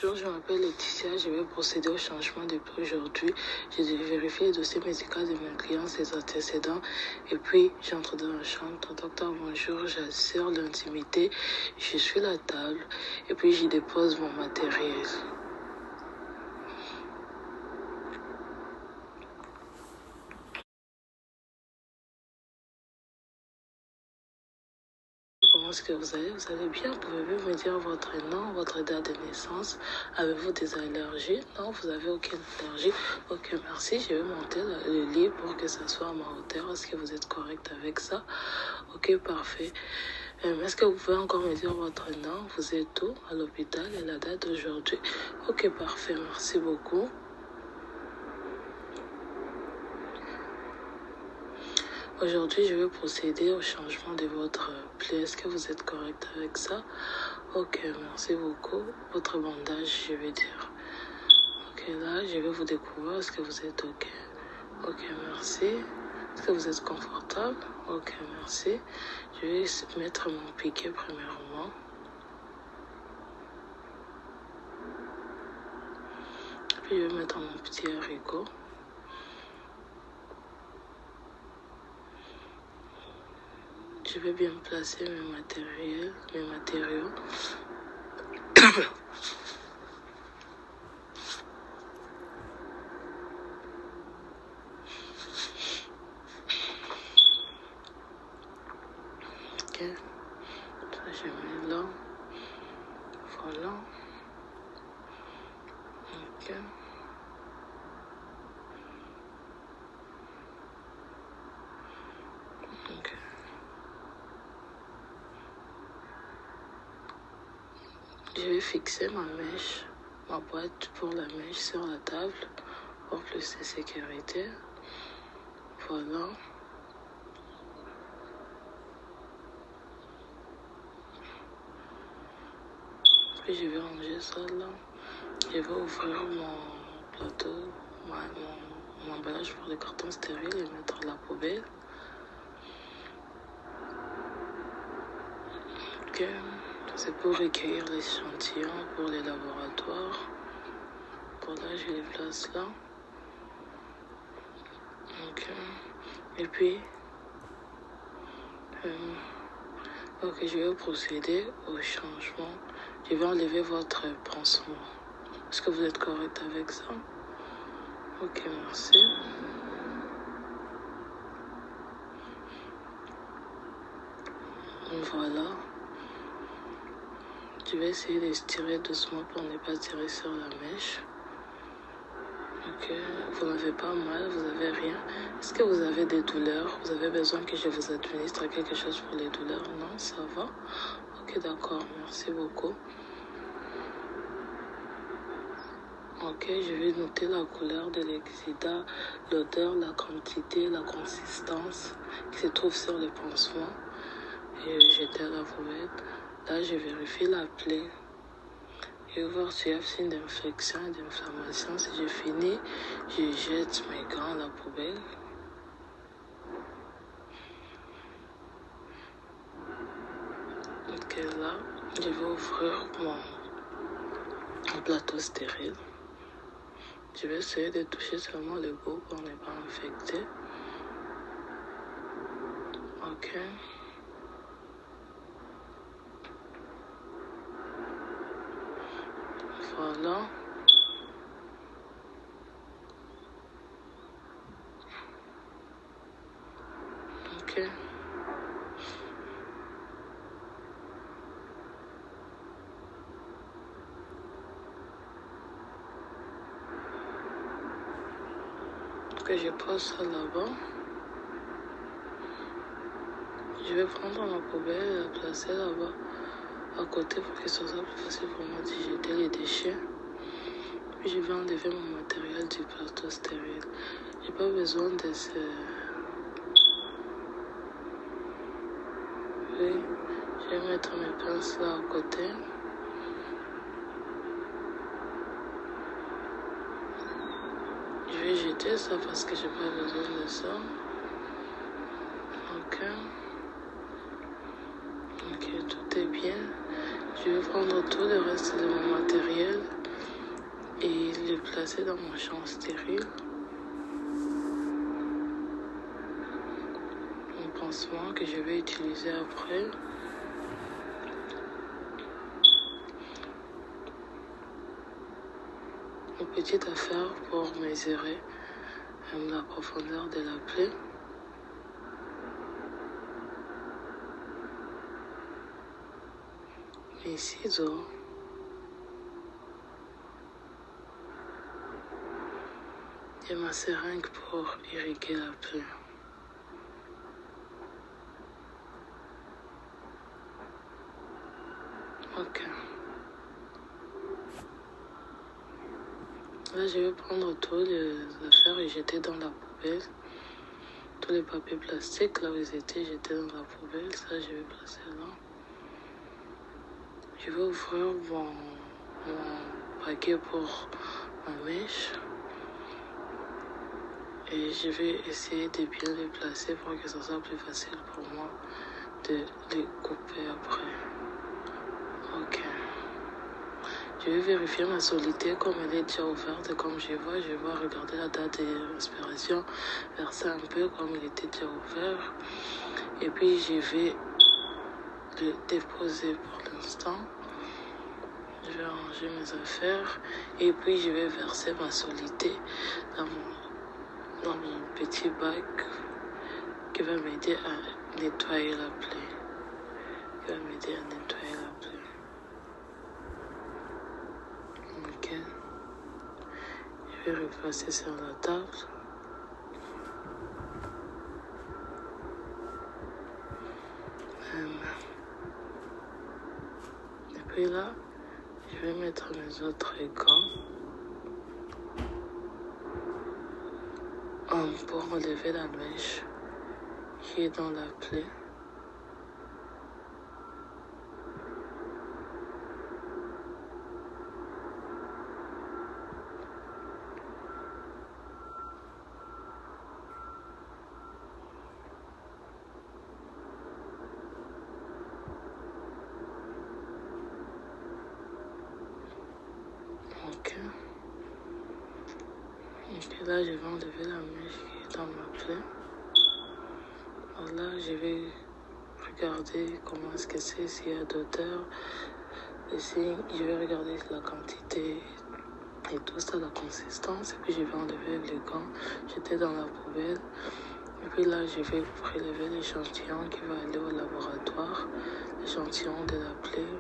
Bonjour, je m'appelle Laetitia, je vais procéder au changement de prix aujourd'hui. Je vais vérifier le dossier médical de mon client, ses antécédents, et puis j'entre dans la chambre. Docteur, bonjour, j'assure l'intimité, je suis la table, et puis j'y dépose mon matériel. Comment est-ce que vous allez? Vous allez bien? Pouvez-vous me dire votre nom, votre date de naissance? Avez-vous des allergies? Non, vous n'avez aucune allergie. Ok, merci. Je vais monter le lit pour que ça soit à ma hauteur. Est-ce que vous êtes correct avec ça? Ok, parfait. Est-ce que vous pouvez encore me dire votre nom? Vous êtes où? À l'hôpital et la date d'aujourd'hui? Ok, parfait. Merci beaucoup. Aujourd'hui, je vais procéder au changement de votre plaie. Est-ce que vous êtes correct avec ça? Ok, merci beaucoup. Votre bandage, je vais dire. Ok, là, je vais vous découvrir. Est-ce que vous êtes ok? Ok, merci. Est-ce que vous êtes confortable? Ok, merci. Je vais mettre mon piquet premièrement. Puis je vais mettre mon petit haricot. Je vais bien placer mes matériaux. Ok, ça je mets là. Voilà. Ok. Ok. Je vais fixer ma boîte pour la mèche sur la table pour plus de sécurité. Voilà. Puis je vais ranger ça là. Je vais ouvrir mon plateau, mon emballage pour les cartons stériles et mettre à la poubelle. Ok. C'est pour recueillir l'échantillon pour les laboratoires. Voilà, je les place là. Ok. Et puis, ok, je vais procéder au changement. Je vais enlever votre pansement. Est-ce que vous êtes correct avec ça? Ok, merci. Voilà. Je vais essayer d'estirer doucement pour ne pas tirer sur la mèche. Ok, vous n'avez pas mal, vous n'avez rien. Est-ce que vous avez des douleurs? Vous avez besoin que je vous administre quelque chose pour les douleurs? Non, ça va. Ok, d'accord, merci beaucoup. Ok, je vais noter la couleur de l'exudat, l'odeur, la quantité, la consistance qui se trouve sur le pansement. Et je vais jeter à la poubelle. Là, je vérifie la plaie. Je vais voir s'il y a signe d'infection et d'inflammation. Si j'ai fini, je jette mes gants à la poubelle. Ok, là, je vais ouvrir mon plateau stérile. Je vais essayer de toucher seulement le bout pour ne pas infecter. Ok. Voilà. Ok. Ok, je passe ça là-bas. Je vais prendre ma poubelle et la placer là-bas, à côté, pour que ce soit plus facile pour moi de jeter les déchets. Puis je vais enlever mon matériel du plateau stérile. J'ai pas besoin de ce... Oui, je vais mettre mes pinces là à côté. Je vais jeter ça parce que j'ai pas besoin de ça. Ok. Ok, tout est bien. Je vais prendre tout le reste de mon matériel placer dans mon champ stérile un pansement que je vais utiliser après. Une petite affaire pour mesurer la profondeur de la plaie. Mes ciseaux. Et ma seringue pour irriguer la plaie. Ok. Là, je vais prendre tous les affaires et jeter dans la poubelle. Tous les papiers plastiques, là où ils étaient, jeter dans la poubelle. Ça, je vais placer là. Je vais ouvrir mon paquet pour ma mèche. Et je vais essayer de bien les placer pour que ce soit plus facile pour moi de les couper après. Ok. Je vais vérifier ma solidité comme elle est déjà ouverte. Comme je vais regarder la date d'expiration, verser un peu comme il était déjà ouvert. Et puis je vais le déposer pour l'instant. Je vais ranger mes affaires. Et puis je vais verser ma solidité dans mon petit bac qui va m'aider à nettoyer la plaie. Ok. Je vais replacer sur la table. Et puis là, je vais mettre mes autres gants pour enlever la mèche qui est dans la plaie. Ok. Et là, je vais enlever la mèche qui est dans ma plaie. Alors là, je vais regarder comment est-ce que c'est, s'il y a d'odeur. Ici, je vais regarder la quantité et tout ça, la consistance. Et puis, je vais enlever les gants, jeter dans la poubelle. Et puis là, je vais prélever l'échantillon qui va aller au laboratoire. L'échantillon de la plaie,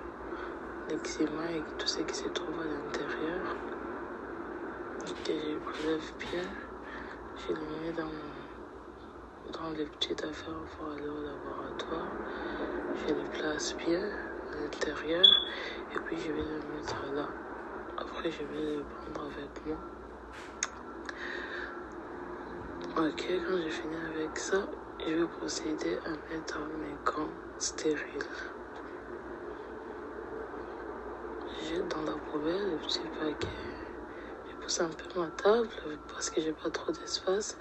l'eczéma et tout ce qui se trouve à l'intérieur. Que je prélève bien. Je les mets dans les petites affaires pour aller au laboratoire. Je les place bien à l'intérieur et puis je vais les mettre là. Après, je vais les prendre avec moi. Ok, quand j'ai fini avec ça, je vais procéder à mettre mes gants stériles. Je jette dans la poubelle le petit paquet. Je pousse un peu ma table parce que j'ai pas trop d'espace.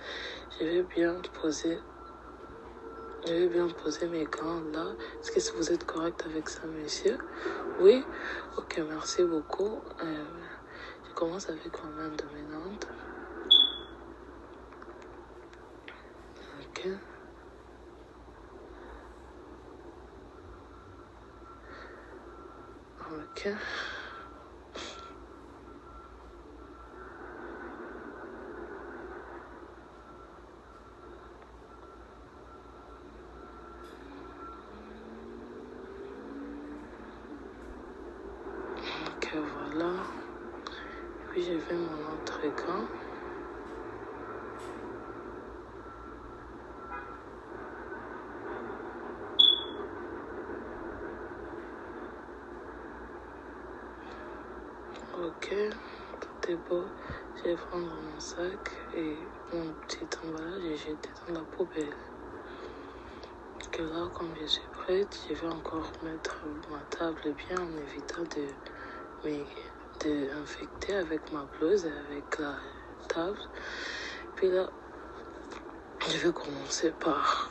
Je vais bien poser mes gants là. Est-ce que vous êtes correct avec ça, monsieur? Oui? Ok, merci beaucoup. Je commence avec ma main dominante. Ok. Ok. Ok, voilà. Et puis j'ai fait mon autre gant. Ok, tout est beau. Je vais prendre mon sac et mon petit emballage et jeter dans la poubelle. Que là, comme je suis prête, je vais encore mettre ma table bien en évitant de infecter avec ma blouse et avec la table. Puis là, je vais commencer par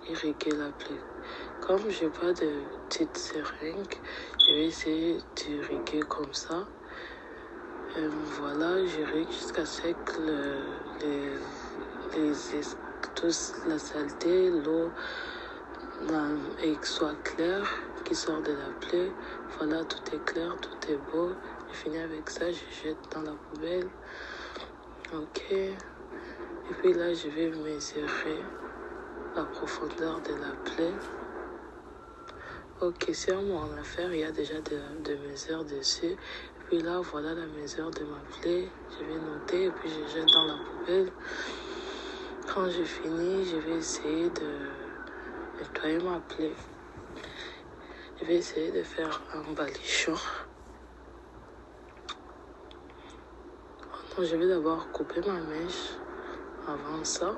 irriguer la plaie. Comme j'ai pas de petite seringue, je vais essayer d'irriguer comme ça. Voilà, j'irrigue jusqu'à ce que la saleté, l'eau soit claire, qui sort de la plaie. Voilà, tout est clair, tout est beau. J'ai fini avec ça, je jette dans la poubelle. Ok. Et puis là, je vais mesurer la profondeur de la plaie. Ok, sur mon affaire, il y a déjà des mesures dessus. Et puis là, voilà la mesure de ma plaie. Je vais noter et puis je jette dans la poubelle. Quand j'ai fini, je vais essayer de nettoyer ma plaie. Je vais essayer de faire un balichon. Donc, je vais d'abord couper ma mèche. Avant ça,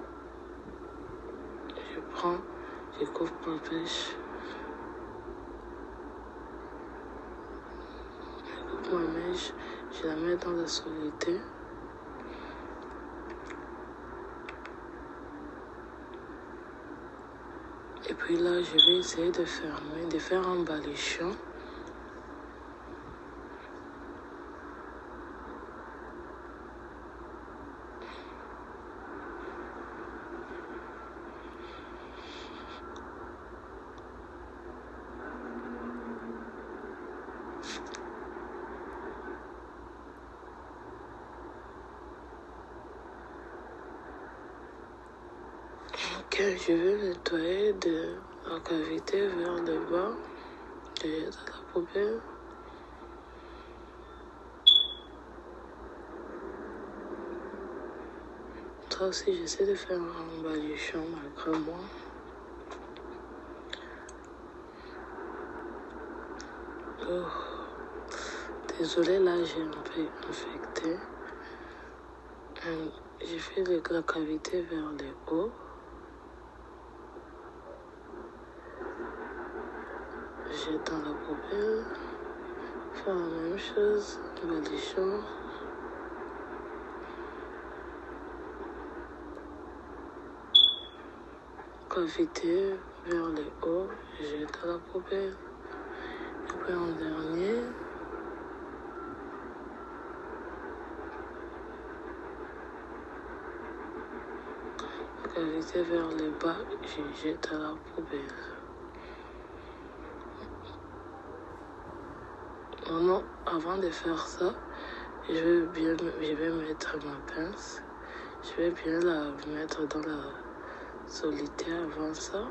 je coupe ma mèche. Ma mèche, je la mets dans la soluté. Et puis là, je vais essayer de faire un balichon. Ok, je vais nettoyer de la cavité vers le bas. Je jette à la poubelle. Ça aussi, j'essaie de faire un balichon malgré moi. Oh. Désolée, là, j'ai un peu infecté. J'ai fait la cavité vers le haut. Jette dans la poubelle. Faire la même chose, balichon. Cavité vers le haut, jette dans la poubelle. Et puis en dernier, cavité vers le bas, je jette à la poubelle. Maintenant, avant de faire ça, je vais mettre ma pince. Je vais bien la mettre dans la solitaire avant ça.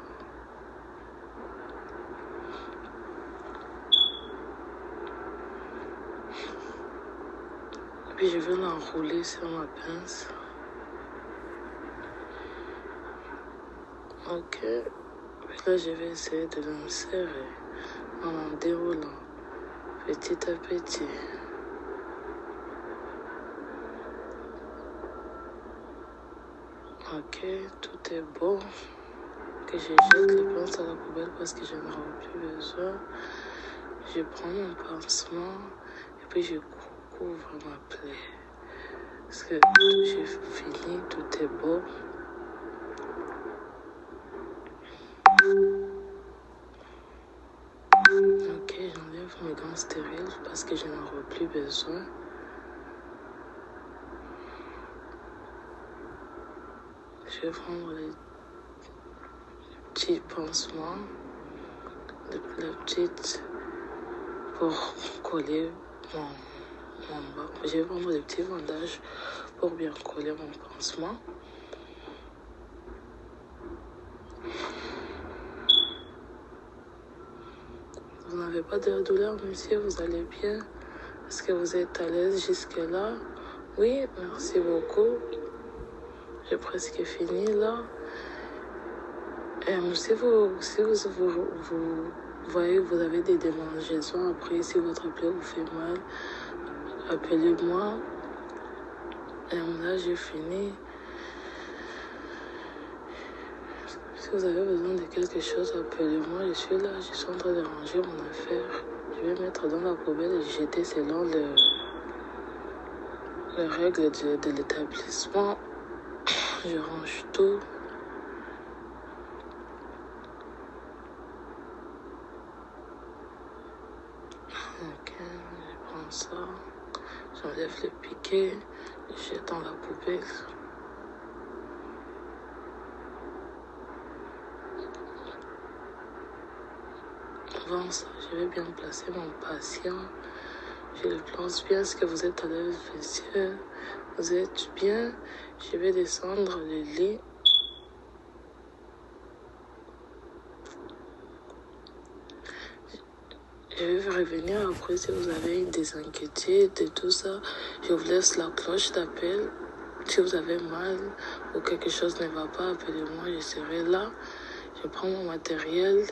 Et puis je vais l'enrouler sur ma pince. Ok. Puis là, je vais essayer de l'insérer en déroulant petit à petit. Ok, tout est beau. Que je jette les pinces à la poubelle parce que je n'en ai plus besoin. Je prends mon pansement et puis je couvre ma plaie. Parce que j'ai fini, tout est beau. Ok, j'enlève mes gants stériles parce que je n'en ai plus besoin. Je vais prendre les petits pansements, les petites pour coller mon bas. Je vais prendre des petits bandages pour bien coller mon pansement. Vous n'avez pas de douleur, monsieur, vous allez bien? Est-ce que vous êtes à l'aise jusque-là? Oui, merci beaucoup. J'ai presque fini là. Si vous voyez que vous avez des démangeaisons après, si votre plaie vous fait mal, appelez-moi. Là, j'ai fini. Si vous avez besoin de quelque chose, appelez-moi. Je suis là, je suis en train de ranger mon affaire. Je vais mettre dans la poubelle et jeter selon les règles de l'établissement. Je range tout. Ok, je prends ça. J'enlève le piquet. Je jette dans la poubelle. Avant ça, je vais bien placer mon patient. Je le place bien. Est-ce que vous êtes à l'aise, monsieur? Vous êtes bien? Je vais descendre le lit. Je vais revenir après si vous avez des inquiétudes et tout ça. Je vous laisse la cloche d'appel. Si vous avez mal ou quelque chose ne va pas, appelez-moi, je serai là. Je prends mon matériel.